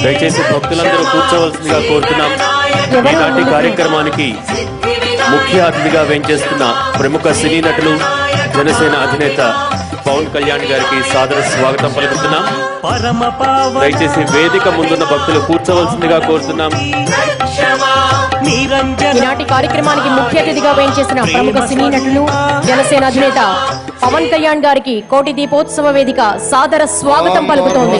దయచేసి భక్తులందరూ కూర్చోవలసిందిగా కోరుతున్నాం. ఈనాటి కార్యక్రమానికి ముఖ్య అతిథిగా వేంచేస్తున్న ప్రముఖ సినీ నటులు జనసేన అధినేత పవన్ కళ్యాణ్ గారికి సాదర స్వాగతం పలుకుతున్నాం. దయచేసి వేదిక ముందున్న భక్తులు కూర్చోవలసిందిగా కోరుతున్నాం. ఈనాటి కార్యక్రమానికి ముఖ్య అతిథిగా వేంచేసిన ప్రముఖ సినీ నటులు జనసేన అధినేత పవన్ కళ్యాణ్ గారికి కోటి దీపోత్సవ వేదిక సాదర స్వాగతం పలుకుతోంది.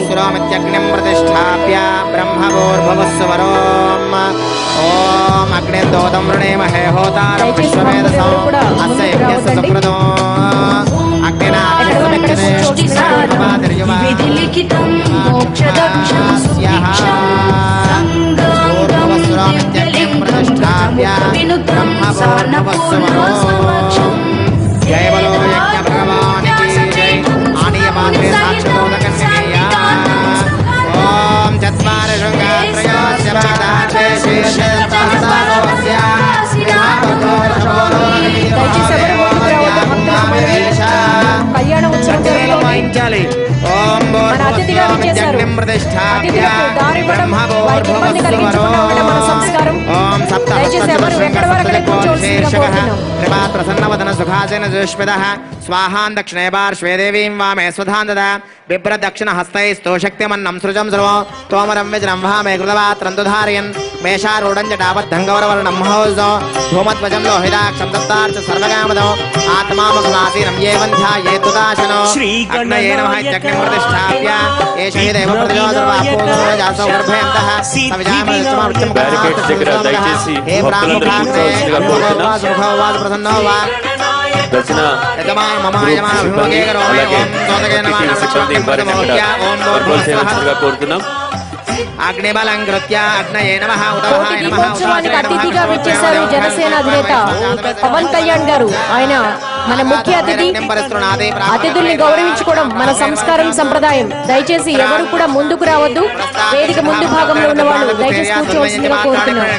जय बोलो यज्ञ भगवान की जय आनीय मात्रे साक्षात् कन्या ओम चत्वार शृंगात्रयोस्य पादाचे शीर्षस्थानोस्य కళ్యాణ ఉత్సవం జరుగుతోంది. ఓం ప్రసన్నవదన సుఖాసేన జుష్మిద స్వాహాం దక్షిణే పార్శ్వే దేవీం వామే స్వధాం దదా బిభ్ర దక్షిణ హస్తైస్తో శక్తిమన్నం సృజం సర్వం తోమరం విజనం వామే కృతవాత్రం దుధారయన్ మేషారూఢం జటాబద్ధం గౌరవర్ణం మహోజో ధూమధ్వజం లోహితాక్షం దత్తార్చ సర్వకామదో ఆత్మామసునాసీనం ఏవం ధ్యాయేతుదాశనో అగ్నయే నమః యజ్ఞం ప్రతిష్ఠాప్య ఏష హి దేవ ప్రతిజోదర్వాపోదో జాసో గర్భయంతః సవిజామృత్యమృత్యం బ్యారికేడ్స్ దగ్గర దయచేసి భక్తులందరూ కూర్చోవలసిందిగా కోరుతున్నాం. దర్శన కోరుతున్నాం. దీపోత్సవానికి అతిథిగా విచ్చేశారు జనసేన అధినేత పవన్ కళ్యాణ్ గారు. ఆయన మన ముఖ్య అతిథి. అతిథుల్ని గౌరవించుకోవడం మన సంస్కారం, సంప్రదాయం. దయచేసి ఎవరు కూడా ముందుకు రావద్దు. వేదిక ముందు భాగంలో ఉన్న వాళ్ళు దయచేసి కూర్చోవలసిందిగా కోరుతున్నారు.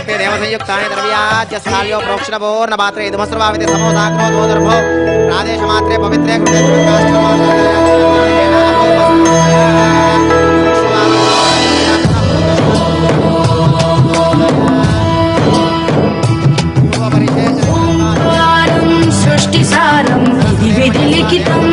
సృష్టి సారం ఇది విధి లిఖితం